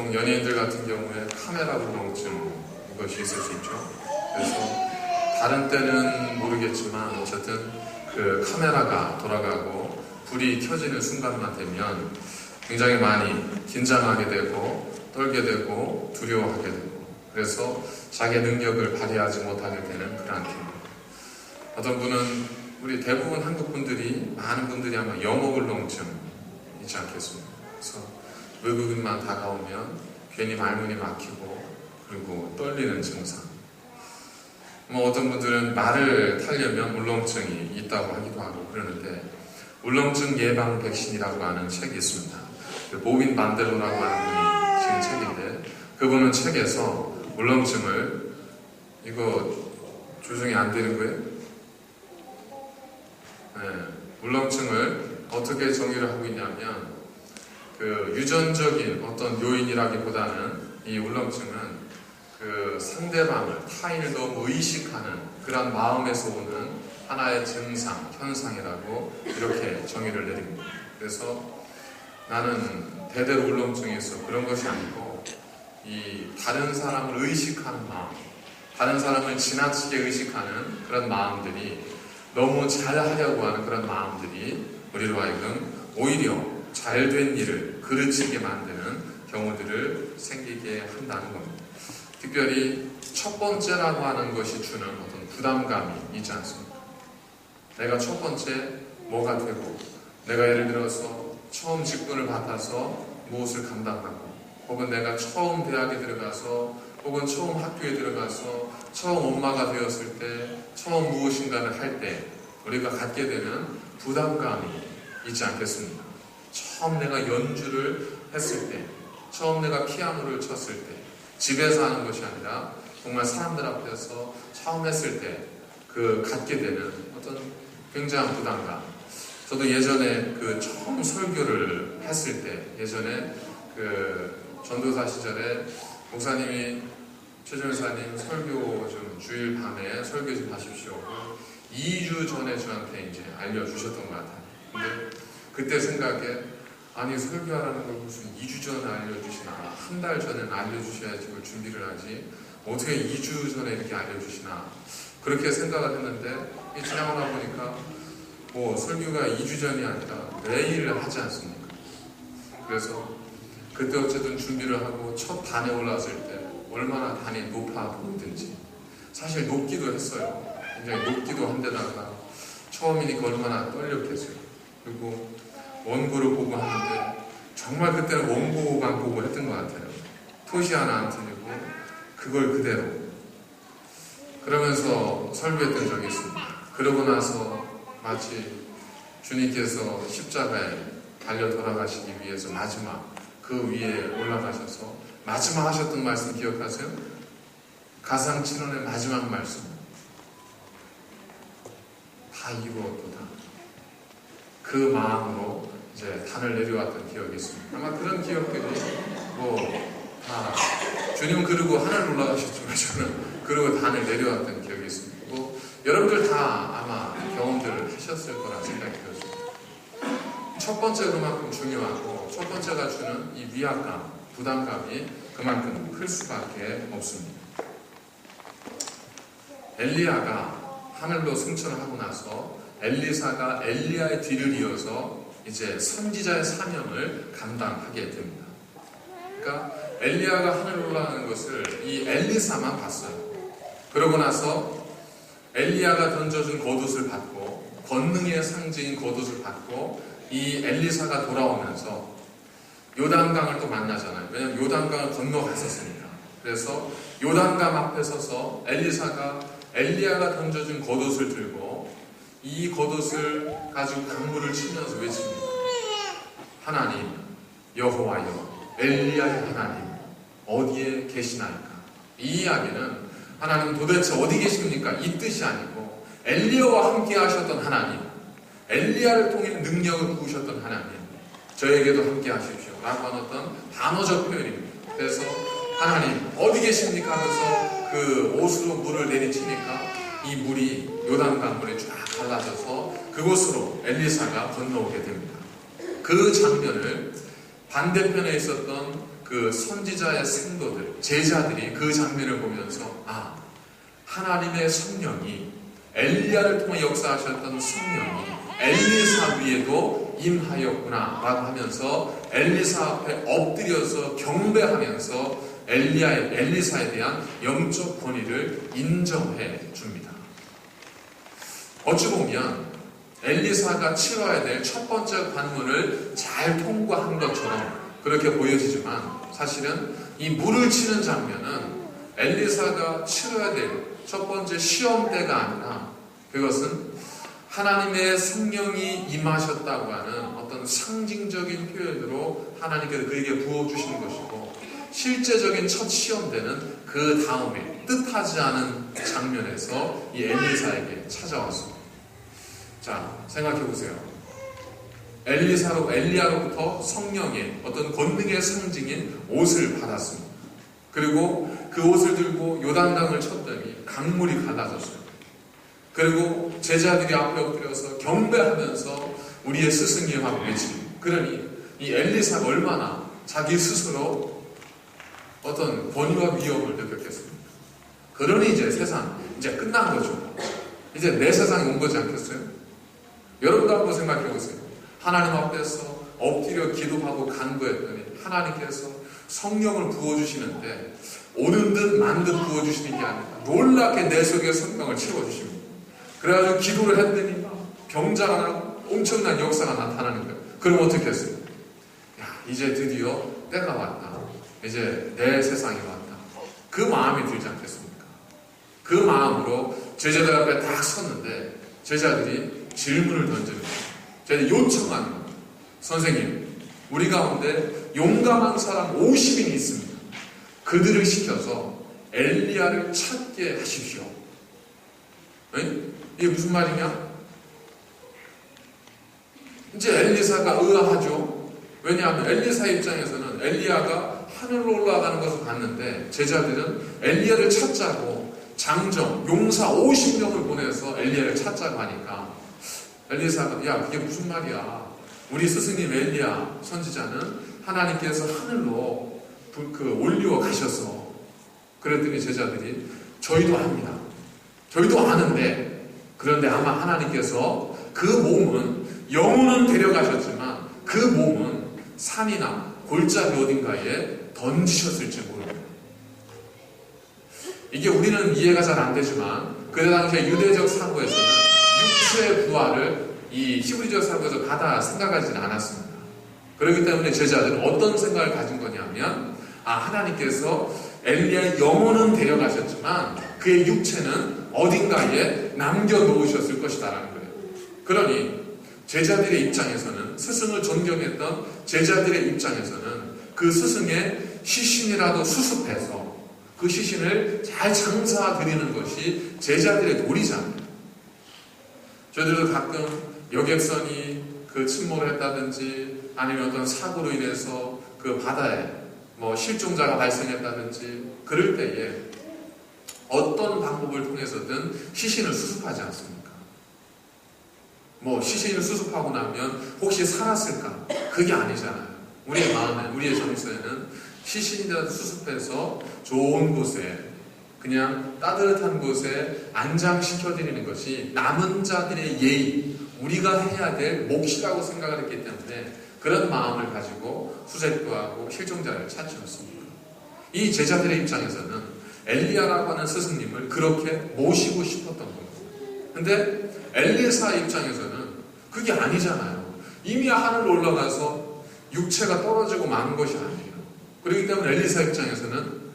보통 연예인들 같은 경우에 카메라 울렁증 이것이 있을 수 있죠. 그래서 다른 때는 모르겠지만 어쨌든 그 카메라가 돌아가고 불이 켜지는 순간만 되면 굉장히 많이 긴장하게 되고 떨게 되고 두려워하게 되고 그래서 자기의 능력을 발휘하지 못하게 되는 그러한 경우. 어떤 분은 우리 대부분 한국 분들이 많은 분들이 아마 영어 울렁증 있지 않겠습니까? 그래서 외국인만 다가오면 괜히 말문이 막히고 그리고 떨리는 증상. 어떤 분들은 말을 타려면 울렁증이 있다고 하기도 하고 그러는데 울렁증 예방 백신이라고 하는 책이 있습니다. 보빈 반델로라고 하는 분이 지은 책인데 그분은 책에서 울렁증을 이거 조정이 안 되는 거예요? 네, 울렁증을 어떻게 정의를 하고 있냐면 그 유전적인 어떤 요인이라기보다는 이 울렁증은 그 상대방을 타인을 너무 의식하는 그런 마음에서 오는 하나의 증상, 현상이라고 이렇게 정의를 내립니다. 그래서 나는 대대로 울렁증이 있어 그런 것이 아니고 이 다른 사람을 의식하는 마음, 다른 사람을 지나치게 의식하는 그런 마음들이 너무 잘하려고 하는 그런 마음들이 우리로 하여금 오히려 잘된 일을 그르치게 만드는 경우들을 생기게 한다는 겁니다. 특별히 첫 번째라고 하는 것이 주는 어떤 부담감이 있지 않습니까? 내가 첫 번째 뭐가 되고 내가 예를 들어서 처음 직분을 받아서 무엇을 감당하고 혹은 내가 처음 대학에 들어가서 혹은 처음 학교에 들어가서 처음 엄마가 되었을 때 처음 무엇인가를 할 때 우리가 갖게 되는 부담감이 있지 않겠습니까? 처음 내가 연주를 했을 때 처음 내가 피아노를 쳤을 때 집에서 하는 것이 아니라 정말 사람들 앞에서 처음 했을 때 그 갖게 되는 어떤 굉장한 부담감. 저도 예전에 그 처음 설교를 했을 때 예전에 그 전도사 시절에 목사님이 최정사님 설교 좀 주일 밤에 설교 좀 하십시오. 2주 전에 저한테 이제 알려주셨던 것 같아요. 근데 그때 생각에 아니 설교하라는 걸 무슨 2주 전에 알려주시나 한 달 전에는 알려주셔야지 그걸 준비를 하지 어떻게 2주 전에 이렇게 알려주시나 그렇게 생각을 했는데 지나고 나 보니까 설교가 2주 전이 아니라 매일 하지 않습니까? 그래서 그때 어쨌든 준비를 하고 첫 단에 올랐을 때 얼마나 단이 높아 보이든지 사실 높기도 했어요. 굉장히 높기도 한데다가 처음이니까 얼마나 떨렸겠어요. 그리고 원고를 보고 하는데 정말 그때는 원고만 보고 했던 것 같아요. 토시 하나 안 틀리고 그걸 그대로 그러면서 설교했던 적이 있습니다. 그러고 나서 마치 주님께서 십자가에 달려 돌아가시기 위해서 마지막 그 위에 올라가셔서 마지막 하셨던 말씀 기억하세요? 가상친언의 마지막 말씀 다 이루었도다. 그 마음으로 이제 단을 내려왔던 기억이 있습니다. 아마 그런 기억들이 다 주님은 그러고 하늘 올라가셨지만 저는 그러고 단을 내려왔던 기억이 있습니다. 여러분들 다 아마 경험들을 하셨을 거라 생각이 들었습니다. 첫 번째 그만큼 중요하고 첫 번째가 주는 이 위압감, 부담감이 그만큼 클 수밖에 없습니다. 엘리야가 하늘로 승천을 하고 나서 엘리사가 엘리야의 뒤를 이어서 이제 선지자의 사명을 감당하게 됩니다. 그러니까 엘리야가 하늘로 올라가는 것을 이 엘리사만 봤어요. 그러고 나서 엘리야가 던져준 겉옷을 받고 권능의 상징인 겉옷을 받고 이 엘리사가 돌아오면서 요단강을 또 만나잖아요. 왜냐하면 요단강을 건너갔었으니까. 그래서 요단강 앞에 서서 엘리사가 엘리야가 던져준 겉옷을 들고 이 겉옷을 가지고 강물을 치면서 외칩니다. 하나님, 여호와여, 엘리야의 하나님, 어디에 계시나이까? 이 이야기는 하나님 도대체 어디 계십니까? 이 뜻이 아니고 엘리야와 함께 하셨던 하나님, 엘리야를 통해 능력을 부으셨던 하나님, 저에게도 함께 하십시오 라고 하는 어떤 단어적 표현입니다. 그래서 하나님 어디 계십니까? 하면서 그 옷으로 물을 내리치니까 이 물이 요단강물에 쫙 갈라져서 그곳으로 엘리사가 건너오게 됩니다. 그 장면을 반대편에 있었던 그 선지자의 생도들, 제자들이 그 장면을 보면서 하나님의 성령이 엘리야를 통해 역사하셨던 성령이 엘리사 위에도 임하였구나 라고 하면서 엘리사 앞에 엎드려서 경배하면서 엘리사에 대한 영적 권위를 인정해 줍니다. 어찌 보면 엘리사가 치러야 될 첫 번째 관문을 잘 통과한 것처럼 그렇게 보여지지만 사실은 이 물을 치는 장면은 엘리사가 치러야 될 첫 번째 시험대가 아니라 그것은 하나님의 성령이 임하셨다고 하는 어떤 상징적인 표현으로 하나님께서 그에게 부어주신 것이고, 실제적인 첫 시험대는 그 다음에 뜻하지 않은 장면에서 이 엘리사에게 찾아왔습니다. 자, 생각해 보세요. 엘리야로부터 성령의 어떤 권능의 상징인 옷을 받았습니다. 그리고 그 옷을 들고 요단강을 쳤더니 강물이 갈라졌어요. 그리고 제자들이 앞에 엎드려서 경배하면서 우리의 스승이여 하고 외칩니다. 그러니 이 엘리사가 얼마나 자기 스스로 어떤 권위와 위협을 느꼈겠습니까? 그러니 이제 세상 이제 끝난 거죠. 이제 내 세상이 온 거지 않겠어요? 여러분도 한번 생각해 보세요. 하나님 앞에서 엎드려 기도하고 간구했더니 하나님께서 성령을 부어주시는데 오는 듯 만 듯 부어주시는 게 아니라 놀랍게 내 속에 성령을 채워주십니다. 그래가지고 기도를 했더니 병자가 나고 엄청난 역사가 나타나는 거예요. 그럼 어떻게 했어요? 이제 드디어 때가 왔다. 이제 내 세상이 왔다. 그 마음이 들지 않겠습니까? 그 마음으로 제자들 앞에 딱 섰는데 제자들이 질문을 던지는 거예요. 제가 요청하는 거예요. 선생님, 우리 가운데 용감한 사람 50인이 있습니다. 그들을 시켜서 엘리야를 찾게 하십시오. 이게 무슨 말이냐? 이제 엘리사가 의아하죠. 왜냐하면 엘리사 입장에서는 엘리야가 하늘로 올라가는 것을 봤는데 제자들은 엘리야를 찾자고 장정, 용사 50명을 보내서 엘리야를 찾자고 하니까 엘리사가 그게 무슨 말이야? 우리 스승님 엘리야 선지자는 하나님께서 하늘로 올리워 가셔서 그랬더니 제자들이 저희도 압니다. 저희도 아는데 그런데 아마 하나님께서 그 몸은 영혼은 데려가셨지만 그 몸은 산이나 골짜기 어딘가에 던지셨을지 모릅니다. 이게 우리는 이해가 잘 안 되지만 그 당시에 유대적 사고에서는 육체의 부활을 이 히브리적 사고에서 받아 생각하지는 않았습니다. 그렇기 때문에 제자들은 어떤 생각을 가진 거냐면 하나님께서 엘리야의 영혼은 데려가셨지만 그의 육체는 어딘가에 남겨놓으셨을 것이다라는 거예요. 그러니 제자들의 입장에서는 스승을 존경했던 제자들의 입장에서는 그 스승의 시신이라도 수습해서 그 시신을 잘 장사드리는 것이 제자들의 도리잖아요. 저희들도 가끔 여객선이 침몰을 했다든지 아니면 어떤 사고로 인해서 그 바다에 실종자가 발생했다든지 그럴 때에 어떤 방법을 통해서든 시신을 수습하지 않습니까? 시신을 수습하고 나면 혹시 살았을까? 그게 아니잖아요. 우리의 마음에, 우리의 정서에는 시신이라도 수습해서 좋은 곳에 그냥 따뜻한 곳에 안장시켜드리는 것이 남은 자들의 예의, 우리가 해야 될 몫이라고 생각을 했기 때문에 그런 마음을 가지고 수색도 하고 실종자를 찾지 않습니다. 이 제자들의 입장에서는 엘리야라고 하는 스승님을 그렇게 모시고 싶었던 거예요. 근데 엘리사 입장에서는 그게 아니잖아요. 이미 하늘로 올라가서 육체가 떨어지고 만 것이 아니에요. 그렇기 때문에 엘리사 입장에서는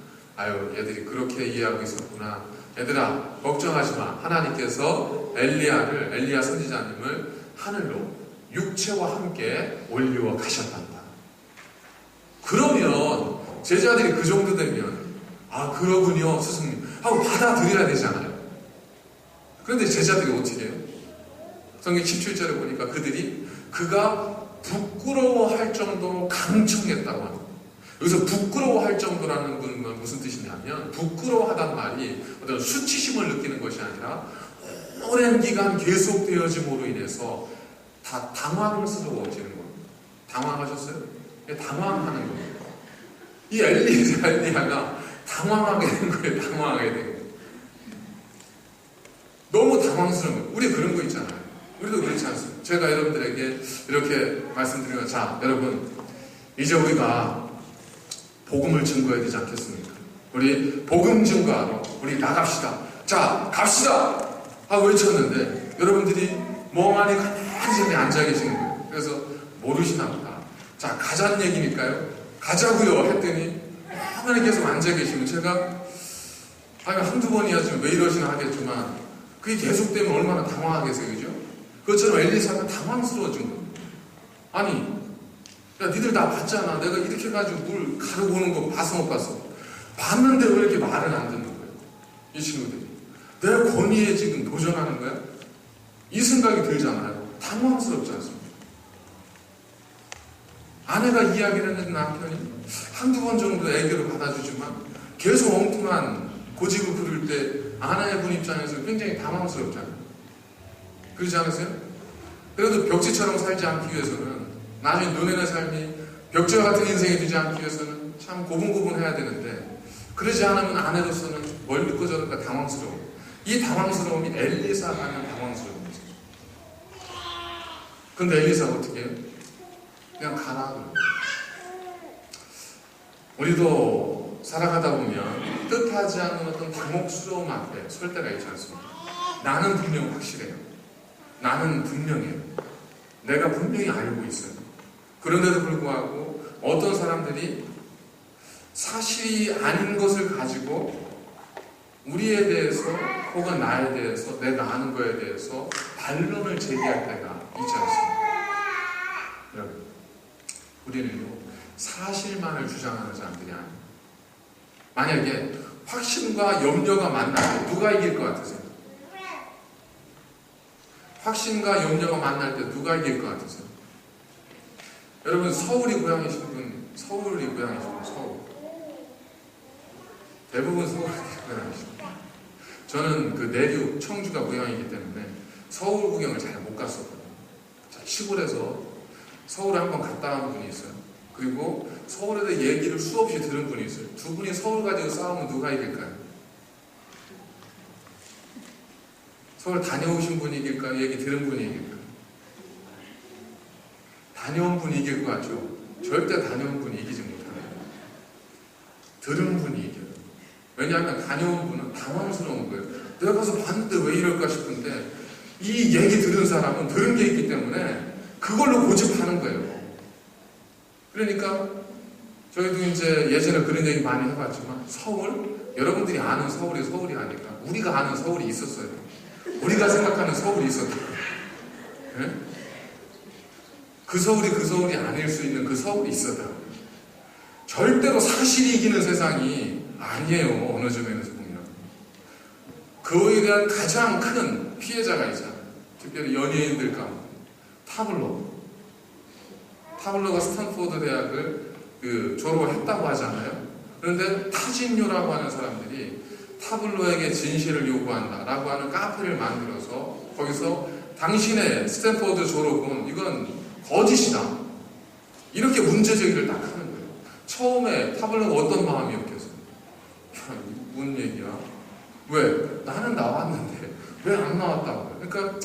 얘들이 그렇게 이해하고 있었구나. 얘들아 걱정하지 마. 하나님께서 엘리야 선지자님을 하늘로 육체와 함께 올리워 가셨단다. 그러면 제자들이 그 정도 되면 그러군요 스승님 하고 받아들여야 되잖아요. 그런데 제자들이 어떻게 해요? 성경 17절에 보니까 그가 부끄러워할 정도로 강청했다고 합니다. 여기서 부끄러워할 정도라는 건 무슨 뜻이냐면 부끄러워하단 말이 어떤 수치심을 느끼는 것이 아니라 오랜 기간 계속되어짐으로 인해서 다 당황스러워지는 겁니다. 당황하셨어요? 당황하는 겁니다. 이 엘리야가 당황하게 된 거예요. 당황하게 된 거예요. 너무 당황스러운 거예요. 우리 그런 거 있잖아요. 우리도 그렇지 않습니까? 제가 여러분들에게 이렇게 말씀드리면, 자, 여러분, 이제 우리가 복음을 증거해야 되지 않겠습니까? 우리 복음 증거하러 우리 나갑시다. 자, 갑시다! 하고 외쳤는데 여러분들이 멍하니 가만히 앉아 계시는 거예요. 그래서 모르시나 보다. 자, 가자는 얘기니까요. 가자고요 했더니 가만히 계속 앉아 계시면 제가 한두 번이야 지금 왜 이러시나 하겠지만 그게 계속되면 얼마나 당황하겠어요. 그죠? 그것처럼 엘리사가 당황스러워진 거예요. 아니, 야, 니들 나 봤잖아. 내가 이렇게 해가지고 물 가르고 오는 거 봤어, 못 봤어? 봤는데 왜 이렇게 말을 안 듣는 거예요? 이 친구들이. 내 권위에 지금 도전하는 거야? 이 생각이 들잖아요. 당황스럽지 않습니까? 아내가 이야기를 했는데 남편이 한두 번 정도 애교를 받아주지만 계속 엉뚱한 고집을 부릴 때 아내분 입장에서 굉장히 당황스럽잖아요. 그러지 않으세요? 그래도 벽지처럼 살지 않기 위해서는 나중에 눈에는 삶이 벽지와 같은 인생이 되지 않기 위해서는 참 고분고분해야 되는데 그러지 않으면 아내로서는 뭘 믿고 저럴까 당황스러워. 이 당황스러움이 엘리사가 하는 당황스러움이죠. 근데 엘리사가 어떻게 해요? 그냥 가라 그래요. 우리도 살아가다 보면 뜻하지 않는 어떤 당혹스러움 앞에 설 때가 있지 않습니까? 나는 분명 확실해요. 나는 분명해요. 내가 분명히 알고 있어요. 그런데도 불구하고 어떤 사람들이 사실이 아닌 것을 가지고 우리에 대해서 혹은 나에 대해서 내가 아는 거에 대해서 반론을 제기할 때가 있지 않습니까? 여러분, 우리는요 사실만을 주장하는 사람들이 아니에요. 만약에 확신과 염려가 만날 때 누가 이길 것 같으세요? 확신과 염려가 만날 때 누가 이길 것 같으세요? 여러분 서울이 고향이신 분, 서울. 대부분 서울이 고향이시죠. 저는 그 내륙 청주가 고향이기 때문에 서울 구경을 잘 못 갔었거든요. 시골에서 서울에 한번 갔다 온 분이 있어요. 그리고 서울에 대해 얘기를 수없이 들은 분이 있어요. 두 분이 서울 가지고 싸우면 누가 이길까요? 서울 다녀오신 분이 이길까요? 얘기 들은 분이 이길까요? 다녀온 분이 이길 것 같죠? 절대 다녀온 분이 이기지 못합니다. 들은 분이 이겨요. 왜냐하면 다녀온 분은 당황스러운 거예요. 내가 가서 봤는데 왜 이럴까 싶은데 이 얘기 들은 사람은 들은 게 있기 때문에 그걸로 고집하는 거예요. 그러니까 저희도 이제 예전에 그런 얘기 많이 해봤지만 서울, 여러분들이 아는 서울이 아니까 우리가 아는 서울이 있었어요. 우리가 생각하는 서울이 있었어요. 네? 그 서울이 아닐 수 있는 그 서울이 있었다. 절대로 사실이 이기는 세상이 아니에요. 어느 점에서 보면. 그거에 대한 가장 큰 피해자가 있잖아요. 특별히 연예인들 가운데. 타블로가 스탠포드 대학을 졸업을 했다고 하잖아요. 그런데 타진요라고 하는 사람들이 타블로에게 진실을 요구한다라고 하는 카페를 만들어서 거기서 당신의 스탠포드 졸업은 이건 거짓이다. 이렇게 문제제기를 딱 하는 거예요. 처음에 타블로가 어떤 마음이었겠어요? 야, 뭔 얘기야? 왜? 나는 나왔는데 왜 안 나왔다고? 그러니까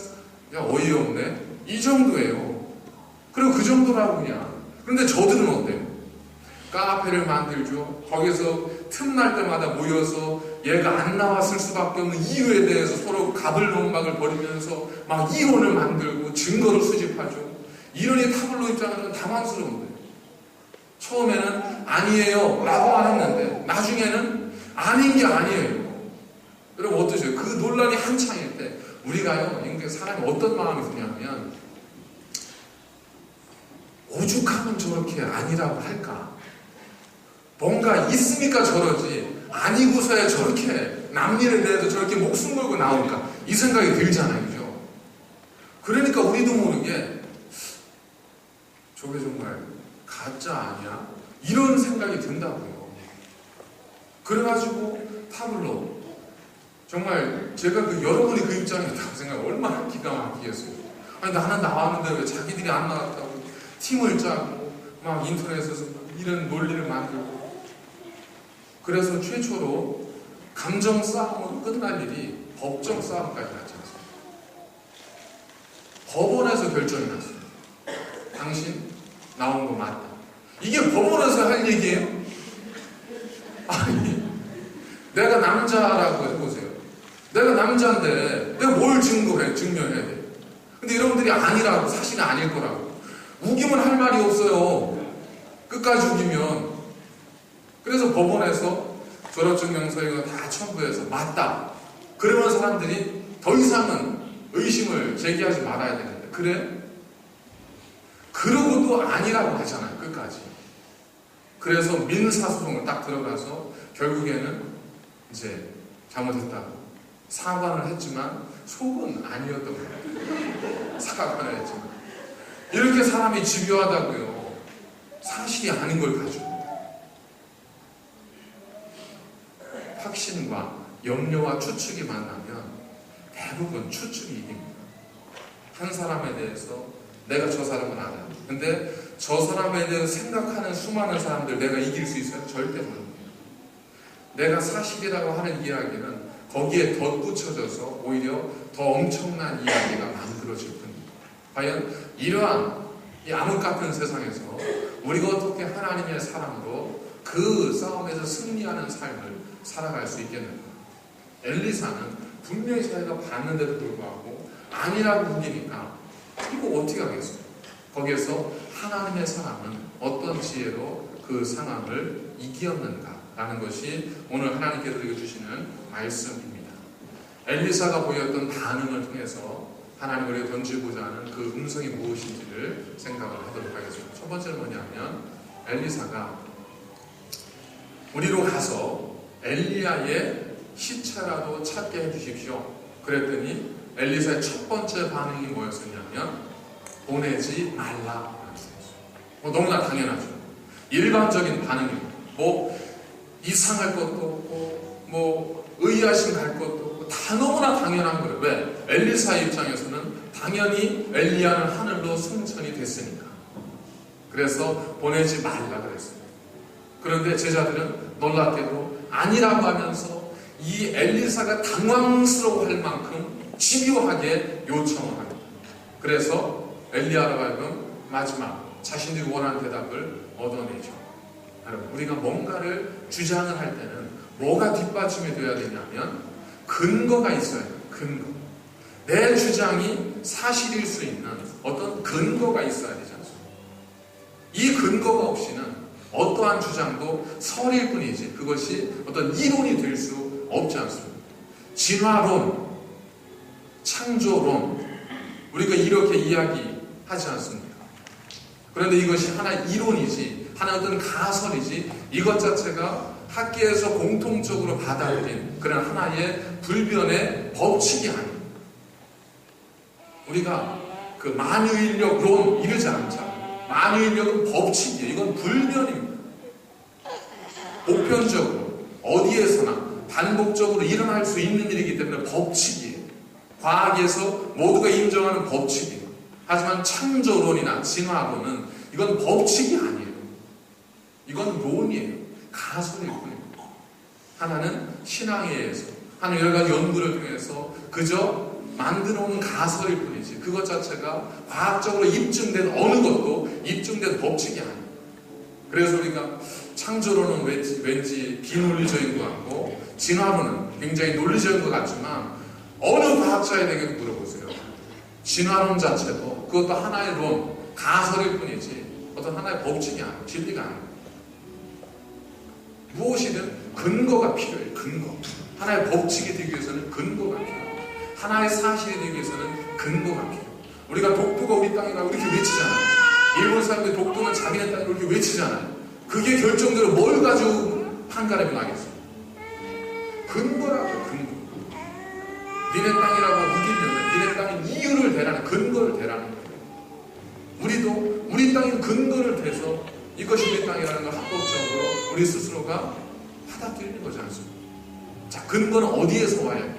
야, 어이없네. 이 정도예요. 그리고 그 정도라고 그냥. 그런데 저들은 어때요? 카페를 만들죠. 거기서 틈날 때마다 모여서 얘가 안 나왔을 수밖에 없는 이유에 대해서 서로 가불론박을 벌이면서 막 이론을 만들고 증거를 수집하죠. 이론이 타블로 입장에서는 당황스러운 거예요. 처음에는 아니에요 라고만 했는데 나중에는 아닌 게 아니에요. 여러분 어떠세요? 그 논란이 한창일 때 우리가요, 사람이 어떤 마음이 드냐면 오죽하면 저렇게 아니라고 할까? 뭔가 있으니까 저러지 아니고서야 저렇게 남일에 대해서 저렇게 목숨 걸고 나올까? 이 생각이 들잖아요. 그죠? 그러니까 우리도 모르게 저게 정말 가짜 아니야? 이런 생각이 든다고요. 그래가지고 타블로 정말 제가 여러분이 그 입장에 있다고 생각하면 얼마나 기가 막히겠어요. 아니 나는 나왔는데 왜 자기들이 안 나왔다고 팀을 짜고 막 인터넷에서 막 이런 논리를 만들고 그래서 최초로 감정 싸움으로 끝날 일이 법정 싸움까지 갔지 않습니까? 법원에서 결정이 났어요. 당신 나온 거 맞다. 이게 법원에서 할 얘기예요? 아니, 내가 남자라고 해보세요. 내가 남자인데 내가 뭘 증명해야 돼? 근데 여러분들이 아니라고, 사실은 아닐 거라고. 우기면 할 말이 없어요. 끝까지 우기면. 그래서 법원에서 졸업증명서 이거 다 첨부해서 맞다. 그러면 사람들이 더 이상은 의심을 제기하지 말아야 되는데, 그래? 그러고도 아니라고 하잖아요, 끝까지. 그래서 민사소송을 딱 들어가서 결국에는 이제 잘못했다고 사과는 했지만 속은 아니었던 거예요. 사과는 했지만. 이렇게 사람이 집요하다고요. 사실이 아닌 걸 가지고. 확신과 염려와 추측이 만나면 대부분 추측이 이깁니다. 한 사람에 대해서 내가 저 사람은 알아. 근데 저 사람에 대해서 생각하는 수많은 사람들 내가 이길 수 있어요? 절대 못해요. 내가 사실이라고 하는 이야기는 거기에 덧붙여져서 오히려 더 엄청난 이야기가 만들어질 뿐입니다. 과연 이러한 이 암흑 같은 세상에서 우리가 어떻게 하나님의 사람으로 그 싸움에서 승리하는 삶을 살아갈 수 있겠는가? 엘리사는 분명히 자기가 봤는데도 불구하고 아니라고 우기니까 이거 어떻게 하겠어요? 거기에서 하나님의 사람은 어떤 지혜로 그 상황을 이기었는가? 라는 것이 오늘 하나님께서 우리에게 주시는 말씀입니다. 엘리사가 보였던 반응을 통해서 하나님 우리에게 던지고자 하는 그 음성이 무엇인지를 생각을 하도록 하겠습니다. 첫 번째는 뭐냐면 엘리사가 우리로 가서 엘리야의 시체라도 찾게 해주십시오. 그랬더니 엘리사의 첫 번째 반응이 뭐였었냐면 보내지 말라. 너무나 당연하죠. 일반적인 반응입니다. 이상할 것도 없고 의아심 갈 것도 없고 다 너무나 당연한 거예요. 왜? 엘리사의 입장에서는 당연히 엘리야는 하늘로 승천이 됐으니까. 그래서 보내지 말라 그랬어요. 그런데 제자들은 놀랍게도 아니라고 하면서 이 엘리사가 당황스러워할 만큼 집요하게 요청을 합니다. 그래서 엘리야로 하여금 마지막 자신들이 원하는 대답을 얻어내죠. 여러분, 우리가 뭔가를 주장을 할 때는 뭐가 뒷받침이 되어야 되냐면 근거가 있어야 돼요. 근거. 내 주장이 사실일 수 있는 어떤 근거가 있어야 되지 않습니까? 이 근거가 없이는 어떠한 주장도 설일 뿐이지 그것이 어떤 이론이 될 수 없지 않습니다. 진화론, 창조론, 우리가 이렇게 이야기하지 않습니까? 그런데 이것이 하나의 이론이지, 하나의 어떤 가설이지, 이것 자체가 학계에서 공통적으로 받아들인 그런 하나의 불변의 법칙이 아닙니다. 우리가 그 만유인력론 이러지 않잖아요. 만유인력은 법칙이에요. 이건 불변입니다. 보편적으로 어디에서나 반복적으로 일어날 수 있는 일이기 때문에 법칙이에요. 과학에서 모두가 인정하는 법칙이에요. 하지만 창조론이나 진화론은 이건 법칙이 아니에요. 이건 론이에요. 가설일 뿐입니다. 하나는 신앙에 의해서, 하나는 여러 가지 연구를 통해서 그저 만들어오는 가설일 뿐이지 그것 자체가 과학적으로 입증된 어느 것도 입증된 법칙이 아니에요. 그래서 우리가 창조론은 왠지 비논리적인 것 같고 진화론은 굉장히 논리적인 것 같지만 어느 과학자에게 물어보세요. 진화론 자체도 그것도 하나의 론, 가설일 뿐이지 어떤 하나의 법칙이 아니에요. 진리가 아니에요. 무엇이든 근거가 필요해요. 근거. 하나의 법칙이 되기 위해서는 근거가 필요해요. 하나의 사실이 되기 위해서는 근거가 필요해요. 우리가 독도가 우리 땅이라고 이렇게 외치잖아요. 일본 사람들이 독도는 자기네 땅이라고 이렇게 외치잖아요. 그게 결정적으로 뭘 가지고 판가름이 나겠어요? 근거라고, 근거. 니네 땅이라고 우기려면 니네 땅의 이유를 대라는, 근거를 대라는 거예요. 우리도 우리 땅의 근거를 대서 이것이 우리 땅이라는 걸 합법적으로 우리 스스로가 받아들이는 거지 않습니까? 자, 근거는 어디에서 와야 돼요?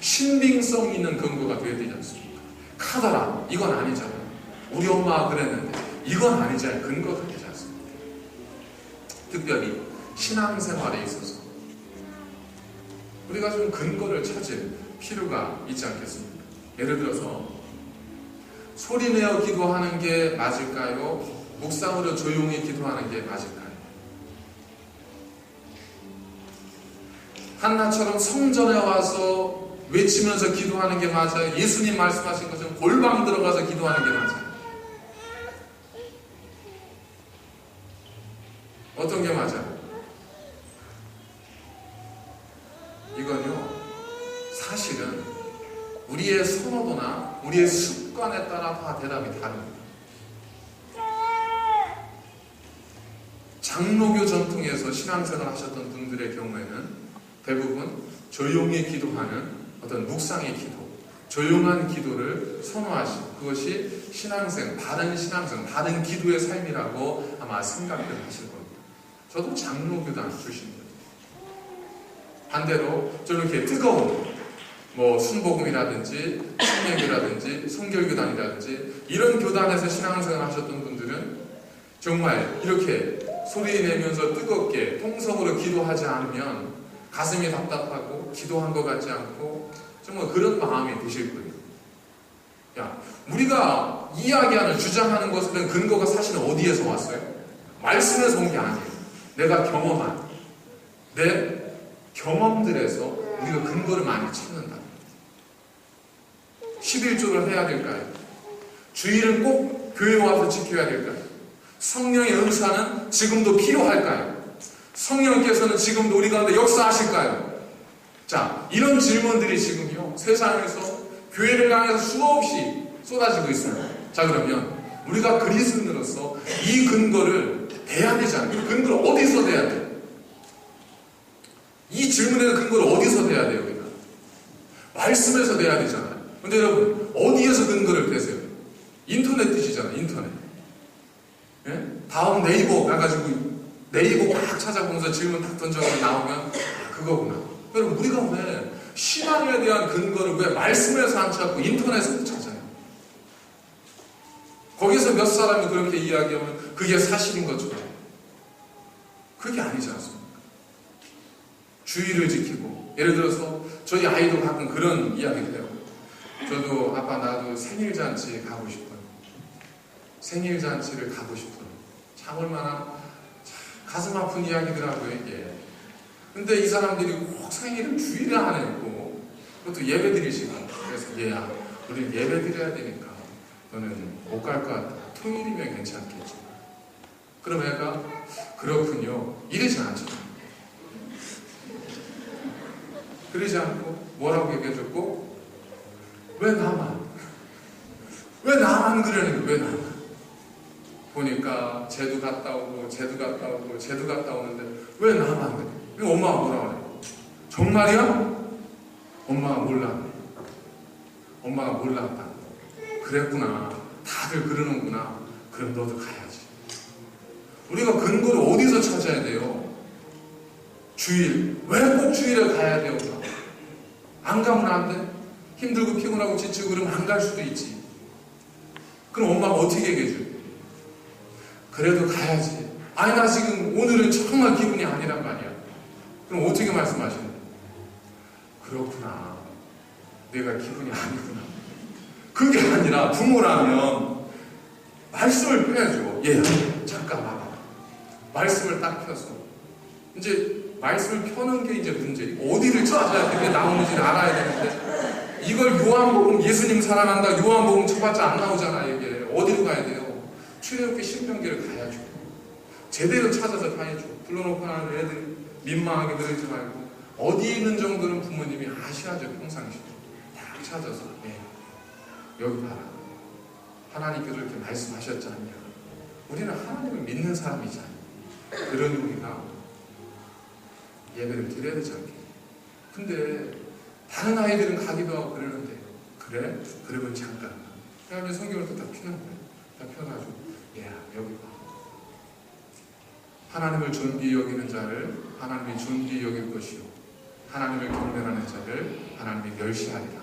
신빙성 있는 근거가 되어야 되지 않습니까? 카더라, 이건 아니잖아요. 우리 엄마가 그랬는데 이건 아니잖아요. 근거가 되지 않습니까? 특별히 신앙생활에 있어서 우리가 좀 근거를 찾을 필요가 있지 않겠습니까? 예를 들어서 소리내어 기도하는 게 맞을까요? 묵상으로 조용히 기도하는 게 맞을까요? 한나처럼 성전에 와서 외치면서 기도하는 게 맞아요? 예수님 말씀하신 것처럼 골방 들어가서 기도하는 게 맞아요? 어떤 게 맞아요? 이건요, 사실은 우리의 선호도나 우리의 습관에 따라 다 대답이 다릅니다. 장로교 전통에서 신앙생활 하셨던 분들의 경우에는 대부분 조용히 기도하는 어떤 묵상의 기도, 조용한 기도를 선호하시고 그것이 신앙생, 바른 신앙생, 바른 기도의 삶이라고 아마 생각을 하실 겁니다. 저도 장로교단 출신입니다. 반대로 좀 이렇게 뜨거운 순복음이라든지 신명교라든지 성결교단이라든지 이런 교단에서 신앙생활 하셨던 분들은 정말 이렇게 소리 내면서 뜨겁게 통성으로 기도하지 않으면 가슴이 답답하고 기도한 것 같지 않고 정말 그런 마음이 드실 거예요. 우리가 이야기하는 주장하는 것은 근거가 사실은 어디에서 왔어요? 말씀에서 온 게 아니에요. 내가 경험한 내 경험들에서 우리가 근거를 많이 찾는다. 11조를 해야 될까요? 주일은 꼭 교회 와서 지켜야 될까요? 성령의 은사는 지금도 필요할까요? 성령께서는 지금도 우리 가운데 역사하실까요? 자, 이런 질문들이 지금요 세상에서 교회를 향해서 수없이 쏟아지고 있어요. 자, 그러면 우리가 그리스도인으로서 이 근거를 대야 되지 않아요? 이 근거를 어디서 대야 돼요? 이 질문에는 근거를 어디서 대야 돼요? 우리가 말씀에서 대야 되잖아요. 근데 여러분 어디에서 근거를 대세요? 인터넷 뜻이잖아요. 인터넷. 예? 다음 네이버 가가지고 네이버 막 찾아보면서 질문 딱 던져서 나오면 그거구나. 여러분 우리가 왜 신앙에 대한 근거를 왜 말씀에서 안 찾고 인터넷에서 찾아요? 거기서 몇 사람이 그렇게 이야기하면 그게 사실인 것처럼 그게 아니지 않습니까? 주의를 지키고 예를 들어서 저희 아이도 가끔 그런 이야기를 해요. 저도 아빠 나도 생일잔치 가고 싶어요. 생일잔치를 가고 싶어요. 참 얼마나 가슴 아픈 이야기더라고요 이게. 근데 이 사람들이 꼭 생일을 주일에 안 했고 그것도 예배 드릴 시간. 그래서 얘야 우리 예배 드려야 되니까 너는 못 갈 것 같다. 토요일이면 괜찮겠지. 그럼 애가 그렇군요 이러지 않죠. 그러지 않고 뭐라고 얘기해줬고 왜 나만 그러는 거야. 왜 나만 보니까 쟤도 갔다 오고 쟤도 갔다 오고 쟤도 갔다 오는데 왜 나만 그래? 이거 엄마가 뭐라 그래? 정말이야? 엄마가 몰랐네. 엄마가 몰랐다. 그랬구나. 다들 그러는구나. 그럼 너도 가야지. 우리가 근거를 어디서 찾아야 돼요? 주일. 왜 꼭 주일에 가야 돼요? 안 가면 안 돼? 힘들고 피곤하고 지치고 그러면 안 갈 수도 있지. 그럼 엄마가 어떻게 얘기해줘요? 그래도 가야지. 아니 나 지금 오늘은 정말 기분이 아니란 말이야. 그럼 어떻게 말씀하시는 거예요? 그렇구나. 내가 기분이 아니구나. 그게 아니라 부모라면 말씀을 펴야죠. 얘 잠깐 봐봐. 말씀을 딱 펴서 이제 말씀을 펴는 게 이제 문제. 어디를 찾아야 그게 나오는지를 알아야 되는데 이걸 요한복음 예수님 사랑한다 요한복음 쳐봤자 안 나오잖아. 이게 어디로 가야 돼요? 출애굽기 신명기를 가야죠. 제대로 찾아서 가야죠. 불러놓고 하는 애들 민망하게 들으지 말고 어디 있는 정도는 부모님이 아셔야죠. 평상시에 딱 찾아서 여기 봐라. 하나님께서 이렇게 말씀하셨지 않냐. 우리는 하나님을 믿는 사람이잖아요. 그런 우리가 예배를 드려야 되지 않겠냐. 근데 다른 아이들은 가기도 하고 그러는데 그래? 그러면 잠깐. 그러면 성경을 또 다 펴는 거예요. 다 펴가지고 여기 봐. 하나님을 존귀히 여기는 자를 하나님이 존귀히 여길 것이요 하나님을 경멸하는 자를 하나님이 멸시하리라.